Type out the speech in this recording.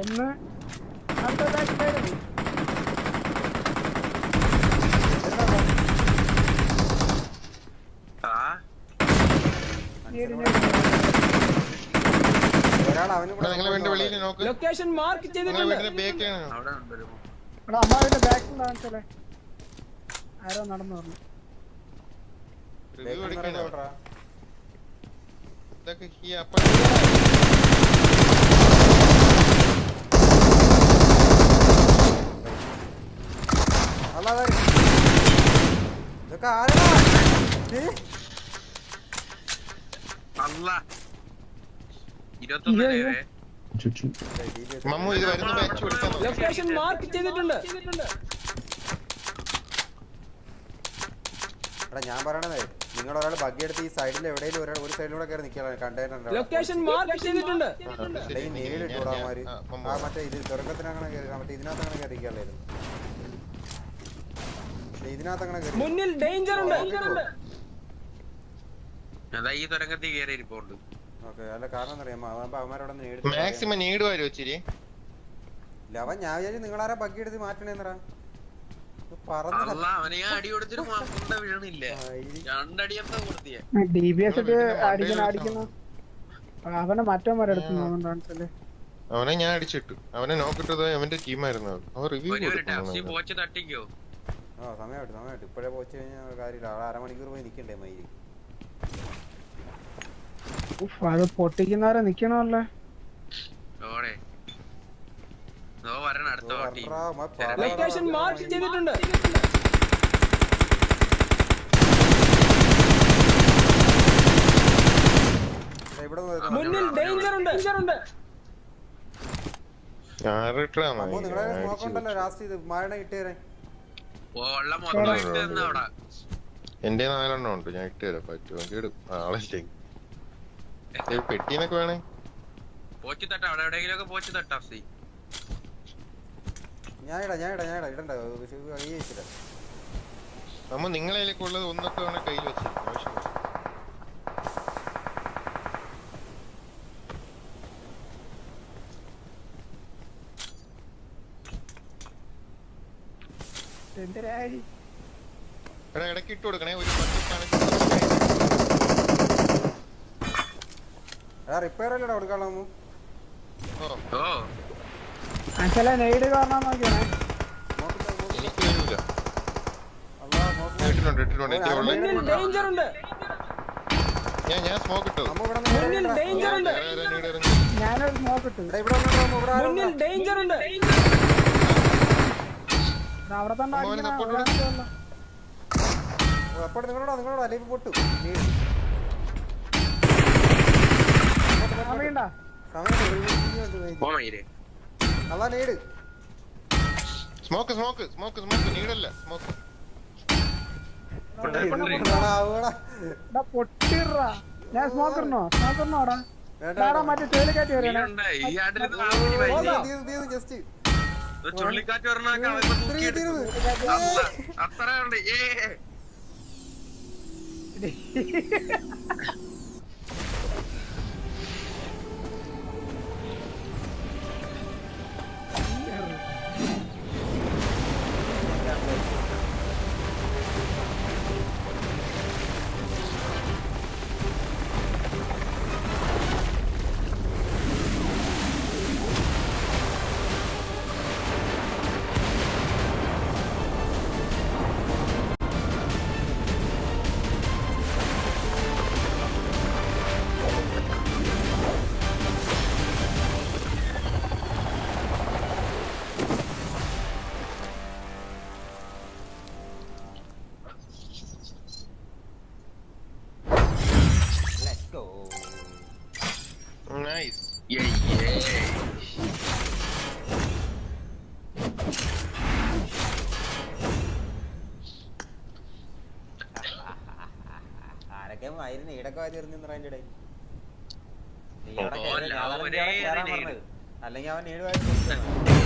ഒന്ന് അടുത്ത back side location mark ചെയ്തിട്ടുണ്ട്. അമ്മാവിന്റെ ബാക്കിൽ കാണിച്ചോളെ ആരോ നടന്നു പറഞ്ഞു. ലൊക്കേഷൻ മാർക്ക് ചെയ്തിട്ടുണ്ട്. ഞാൻ പറയണതേ നിങ്ങൾ ഒരാൾ ബഗ്ഗി എടുത്ത് ഈ സൈഡിൽ എവിടെയെങ്കിലും ഒരു സൈഡിലൂടെ കയറി നിൽക്കണം. കണ്ടെയ്നർ ലൊക്കേഷൻ മാർക്ക് ചെയ്തിട്ടുണ്ട്. നേരിട്ടൂടാമാര് ആ മറ്റേ ഇത് തുറക്കത്തിനങ്ങനെ കയറി മറ്റേ ഇതിനകത്ത് അങ്ങനെ കയറിക്കായിരുന്നു. ഇതിനകത്ത് അങ്ങനെ കയറി മുന്നിൽ ഡേഞ്ചർ ഉണ്ട്. ഈ തുരങ്കത്തിൽ കയറി ഇരിപ്പുണ്ട്. ഓക്കെ അല്ല കാരണം അറിയാമോ അവന്മാരോടെ മാക്സിമം നീട് വരും ഇച്ചിരി. അവൻ ഞാൻ വിചാരിച്ചു നിങ്ങളാരാ ബഗ്ഗി എടുത്ത് മാറ്റണേന്നറാ അവനെ മറ്റവന്മാരെടുത്തു. അവനെ ഞാൻ അടിച്ചിട്ടു. അവനെ നോക്കിട്ടത് അവന്റെ ടീമായിരുന്നു. സമയമായിട്ട് ഇപ്പഴേ പോച്ചു കഴിഞ്ഞാൽ കാര്യമില്ല. അരമണിക്കൂർ പോയി നിക്കണ്ടേ മയില്. അത് പൊട്ടിക്കുന്നവരെ നിക്കണല്ലേ. ലൊക്കേഷൻ മാർക്ക് ചെയ്തിട്ടുണ്ട്. മുന്നിൽ ഡേഞ്ചർ ഉണ്ട്. എന്റെ 4 എണ്ണം ഉണ്ട്. ഞാൻ ഇട്ട് തരാം. പറ്റുമെങ്കിൽ ഇടും. ആളല്ലേ പെട്ടീനൊക്കെ വേണേ പോച്ചു തട്ടാ. അവിടെ എവിടെയെങ്കിലും പോച്ചു തട്ടാ. നമ്മ നിങ്ങളതിലേക്ക് ഉള്ളത് ഒന്നൊക്കെ വേണേ കയ്യിൽ വെച്ചിരിക്കും. ആവശ്യം എടാ ഇടയ്ക്ക് ഇട്ട് കൊടുക്കണേ. ഒരു റിപ്പയർ അല്ലടാ കൊടുക്കാളോ. നെയ്ഡ് കാരണം നോക്കിയാണേ. എനിക്ക് വരൂല. ഇട്ടിട്ടുണ്ട്. ഞാൻ സ്മോക്ക് ഇട്ടു. ഞാനൊരു സ്മോക്ക് ഇട്ടു. മുന്നിൽ ഡേഞ്ചർ ഉണ്ട്. അവിടെ തന്നെ നിങ്ങളോട് അല്ലെങ്കിൽ പൊട്ടു പൊട്ടിറാ. ഞാൻ സ്മോക്കറിനോ മറ്റേ ചേലിക്കാറ്റ് വരണേ. ജസ്റ്റ് ചുള്ളിക്കാറ്റ് പറഞ്ഞ അത്ര Nice. Yeah. ആരൊക്കെ മയിലിന് ഈടൊക്കെ വാരിയെറിഞ്ഞു അതിന്റെ ഇടയിൽ അല്ലെങ്കിൽ അവൻ 7 വാരി